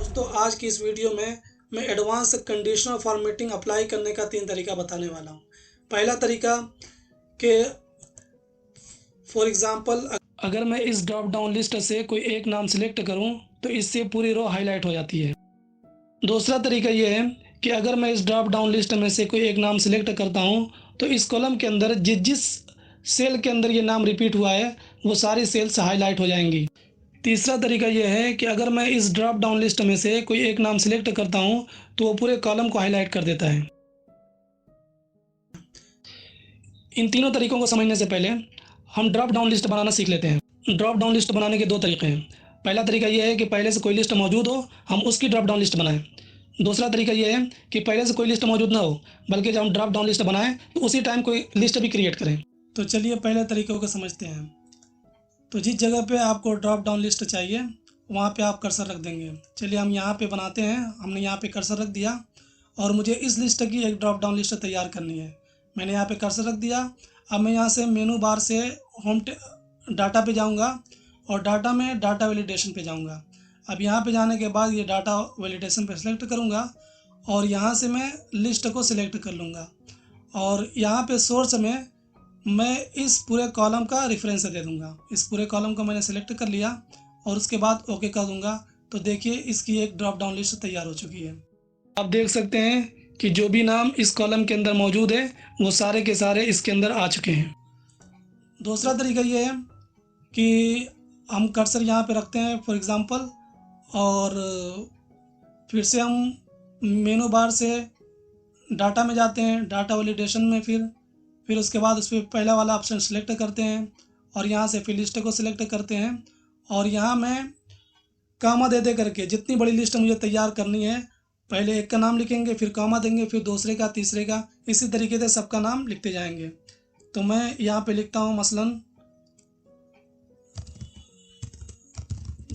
दोस्तों आज की इस वीडियो में मैं एडवांस कंडीशनल फॉर्मेटिंग अप्लाई करने का 3 तरीका बताने वाला हूँ। पहला तरीका कि फॉर एग्जांपल अगर मैं इस ड्रॉप डाउन लिस्ट से कोई एक नाम सेलेक्ट करूँ तो इससे पूरी रो हाईलाइट हो जाती है। दूसरा तरीका ये है कि अगर मैं इस ड्रॉप डाउन लिस्ट में से कोई एक नाम सेलेक्ट करता हूँ तो इस कॉलम के अंदर जिस सेल के अंदर ये नाम रिपीट हुआ है वो सारी सेल्स हाईलाइट हो जाएंगी। तीसरा तरीका यह है कि अगर मैं इस ड्रॉप डाउन लिस्ट में से कोई एक नाम सेलेक्ट करता हूं तो वो पूरे कॉलम को हाईलाइट कर देता है। इन तीनों तरीकों को समझने से पहले हम ड्रॉप डाउन लिस्ट बनाना सीख लेते हैं। ड्रॉप डाउन लिस्ट बनाने के 2 तरीके हैं। पहला तरीका यह है कि पहले से कोई लिस्ट मौजूद हो, हम उसकी ड्रॉप डाउन लिस्ट बनाएं। दूसरा तरीका यह है कि पहले से कोई लिस्ट मौजूद ना हो, बल्कि जब हम ड्रॉप डाउन लिस्ट बनाएं तो उसी टाइम कोई लिस्ट भी क्रिएट करें। तो चलिए पहले तरीकों को समझते हैं। तो जिस जगह पे आपको ड्रॉप डाउन लिस्ट चाहिए वहाँ पे आप कर्सर रख देंगे। चलिए हम यहाँ पे बनाते हैं। हमने यहाँ पे कर्सर रख दिया और मुझे इस लिस्ट की एक ड्रॉप डाउन लिस्ट तैयार करनी है। मैंने यहाँ पे कर्सर रख दिया। अब मैं यहाँ से मेनू बार से होम डाटा पे जाऊँगा और डाटा में डाटा वैलिडेशन पे जाऊँगा। अब यहाँ पे जाने के बाद ये डाटा वैलिडेशन पे सिलेक्ट करूँगा और यहाँ से मैं लिस्ट को सिलेक्ट कर लूँगा और यहाँ पे सोर्स में मैं इस पूरे कॉलम का रेफरेंस दे दूँगा। इस पूरे कॉलम को मैंने सेलेक्ट कर लिया और उसके बाद ओके कर दूँगा। तो देखिए इसकी एक ड्रॉप डाउन लिस्ट तैयार हो चुकी है। आप देख सकते हैं कि जो भी नाम इस कॉलम के अंदर मौजूद है वो सारे के सारे इसके अंदर आ चुके हैं। दूसरा तरीका ये है कि हम कर्सर यहाँ पे रखते हैं फॉर एग्ज़ाम्पल और फिर से हम मेनू बार से डाटा में जाते हैं, डाटा वैलिडेशन में फिर उसके बाद उस पर पहला वाला ऑप्शन सेलेक्ट करते हैं और यहाँ से फिर लिस्ट को सिलेक्ट करते हैं और यहाँ मैं कामा दे करके जितनी बड़ी लिस्ट मुझे तैयार करनी है पहले एक का नाम लिखेंगे, फिर कामा देंगे, फिर दूसरे का, तीसरे का, इसी तरीके से सबका नाम लिखते जाएंगे। तो मैं यहाँ पे लिखता हूँ मसलन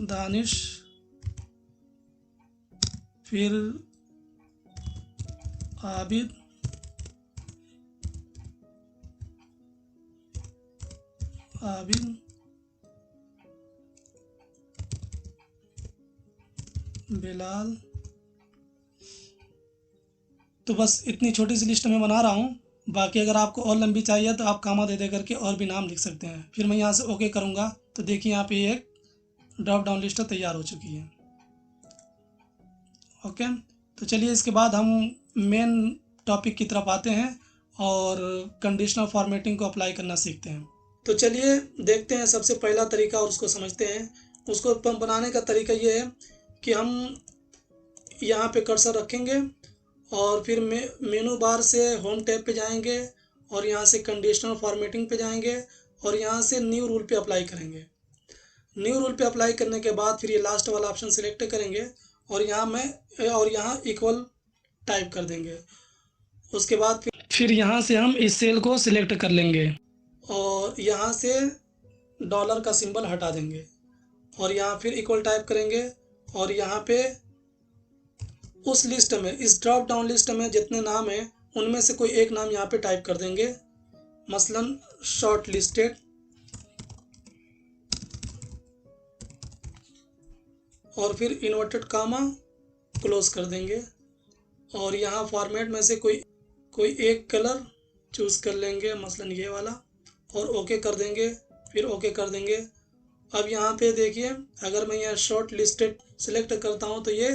दानिश, फिर आबिद, बिलाल। तो बस इतनी छोटी सी लिस्ट में बना रहा हूँ। बाकी अगर आपको और लंबी चाहिए तो आप कामा दे करके और भी नाम लिख सकते हैं। फिर मैं यहाँ से ओके करूँगा तो देखिए यहाँ पे एक ड्रॉप डाउन लिस्ट तैयार हो चुकी है। ओके, तो चलिए इसके बाद हम मेन टॉपिक की तरफ आते हैं और कंडीशनल फॉर्मेटिंग को अप्लाई करना सीखते हैं। तो चलिए देखते हैं सबसे पहला तरीका और उसको समझते हैं। उसको बनाने का तरीका ये है कि हम यहाँ पे कर्सर रखेंगे और फिर मेनू बार से होम टैब पे जाएंगे और यहाँ से कंडीशनल फॉर्मेटिंग पे जाएंगे और यहाँ से न्यू रूल पे अप्लाई करेंगे। न्यू रूल पे अप्लाई करने के बाद फिर ये लास्ट वाला ऑप्शन सिलेक्ट करेंगे और यहाँ इक्वल टाइप कर देंगे। उसके बाद फिर यहाँ से हम इस सेल को सिलेक्ट कर लेंगे और यहाँ से डॉलर का सिंबल हटा देंगे और यहाँ फिर इक्वल टाइप करेंगे और यहाँ पे उस लिस्ट में, इस ड्रॉप डाउन लिस्ट में जितने नाम हैं उनमें से कोई एक नाम यहाँ पे टाइप कर देंगे, मसलन शॉर्ट लिस्टेड, और फिर इन्वर्टेड कामा क्लोज कर देंगे और यहाँ फॉर्मेट में से कोई एक कलर चूज़ कर लेंगे, मसलन ये वाला, और ओके कर देंगे, फिर ओके कर देंगे। अब यहाँ पे देखिए अगर मैं यहाँ शॉर्ट लिस्टेड सेलेक्ट करता हूँ तो ये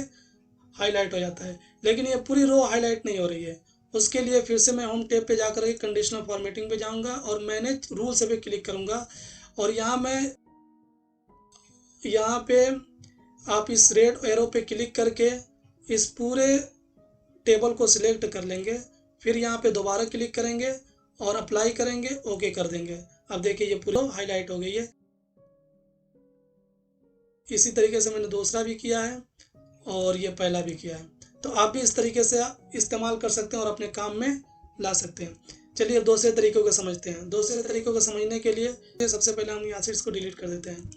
हाईलाइट हो जाता है, लेकिन ये पूरी रो हाईलाइट नहीं हो रही है। उसके लिए फिर से मैं होम टैब पे जाकर के कंडीशनल फॉर्मेटिंग पे जाऊँगा और मैनेज रूल्स पे क्लिक करूँगा और यहाँ पे आप इस रेड एरो पे क्लिक करके इस पूरे टेबल को सिलेक्ट कर लेंगे। फिर यहाँ पे दोबारा क्लिक करेंगे और अप्लाई करेंगे, ओके कर देंगे। अब देखिए ये पूरा हाईलाइट हो गई है। इसी तरीके से मैंने दूसरा भी किया है और ये पहला भी किया है। तो आप भी इस तरीके से इस्तेमाल कर सकते हैं और अपने काम में ला सकते हैं। चलिए अब दूसरे तरीकों को समझते हैं। दूसरे तरीकों को समझने के लिए सबसे पहले हम यहाँ से इसको डिलीट कर देते हैं।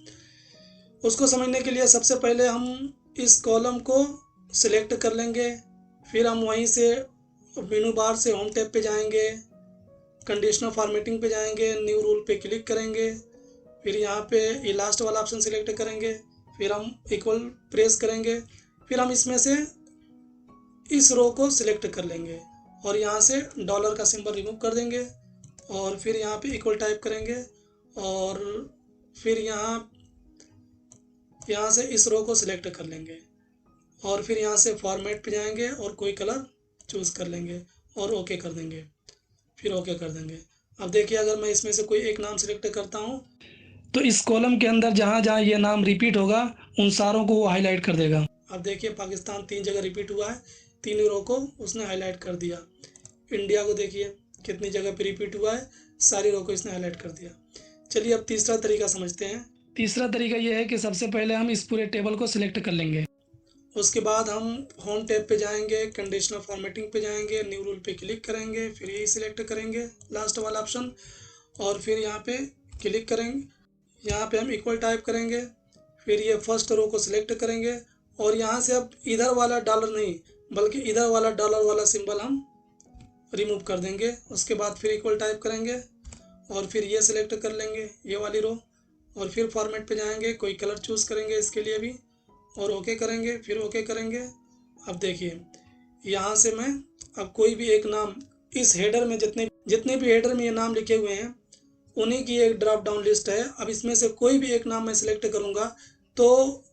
उसको समझने के लिए सबसे पहले हम इस कॉलम को सिलेक्ट कर लेंगे, फिर हम वहीं से मेनू बार से होम टैब पे जाएंगे, कंडीशनल फॉर्मेटिंग पे जाएंगे, न्यू रूल पे क्लिक करेंगे, फिर यहाँ पे ये लास्ट वाला ऑप्शन सिलेक्ट करेंगे, फिर हम इक्वल प्रेस करेंगे, फिर हम इसमें से इस रो को सिलेक्ट कर लेंगे और यहाँ से डॉलर का सिंबल रिमूव कर देंगे और फिर यहाँ पे इक्वल टाइप करेंगे और फिर यहाँ से इस रो को सिलेक्ट कर लेंगे और फिर यहाँ से फॉर्मेट पे जाएंगे और कोई कलर चूज़ कर लेंगे और ओके कर देंगे, फिर ओके कर देंगे। अब देखिए अगर मैं इसमें से कोई एक नाम सिलेक्ट करता हूँ तो इस कॉलम के अंदर जहाँ जहाँ ये नाम रिपीट होगा उन सारों को वो हाईलाइट कर देगा। अब देखिए पाकिस्तान 3 जगह रिपीट हुआ है, 3 रो को उसने हाईलाइट कर दिया। इंडिया को देखिए कितनी जगह पे रिपीट हुआ है, सारी रो को इसने हाईलाइट कर दिया। चलिए अब तीसरा तरीका समझते हैं। तीसरा तरीका ये है कि सबसे पहले हम इस पूरे टेबल को सिलेक्ट कर लेंगे। उसके बाद हम होम टैब पे जाएंगे, कंडीशनल फॉर्मेटिंग पे जाएंगे, न्यू रूल पे क्लिक करेंगे, फिर यही सिलेक्ट करेंगे लास्ट वाला ऑप्शन और फिर यहाँ पे क्लिक करेंगे। यहाँ पे हम इक्वल टाइप करेंगे, फिर ये फर्स्ट रो को सिलेक्ट करेंगे और यहाँ से अब इधर वाला डॉलर नहीं बल्कि इधर वाला डॉलर वाला सिंबल हम रिमूव कर देंगे। उसके बाद फिर इक्वल टाइप करेंगे और फिर ये सिलेक्ट कर लेंगे ये वाली रो और फिर फॉर्मेट पे जाएंगे, कोई कलर चूज़ करेंगे इसके लिए भी और ओके करेंगे, फिर ओके करेंगे। अब देखिए यहाँ से मैं अब कोई भी एक नाम इस हेडर में जितने भी हेडर में ये नाम लिखे हुए हैं उन्हीं की एक ड्रॉप डाउन लिस्ट है। अब इसमें से कोई भी एक नाम मैं सिलेक्ट करूँगा तो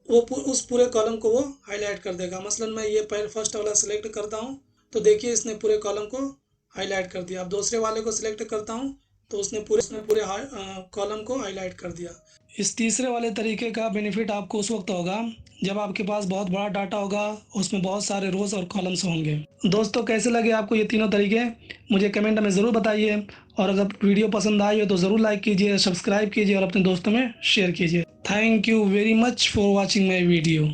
वो उस पूरे कॉलम को वो हाईलाइट कर देगा। मसलन मैं ये पहले फर्स्ट वाला सिलेक्ट करता हूँ तो देखिए इसने पूरे कॉलम को हाईलाइट कर दिया। अब दूसरे वाले को सिलेक्ट करता हूँ तो उसने पूरे कॉलम को हाईलाइट कर दिया। इस तीसरे वाले तरीके का बेनिफिट आपको उस वक्त होगा जब आपके पास बहुत बड़ा डाटा होगा, उसमें बहुत सारे रोज़ और कॉलम्स होंगे। दोस्तों कैसे लगे आपको ये तीनों तरीके, मुझे कमेंट में ज़रूर बताइए और अगर वीडियो पसंद आई हो तो ज़रूर लाइक कीजिए, सब्सक्राइब कीजिए और अपने दोस्तों में शेयर कीजिए। Thank you very much for watching my video.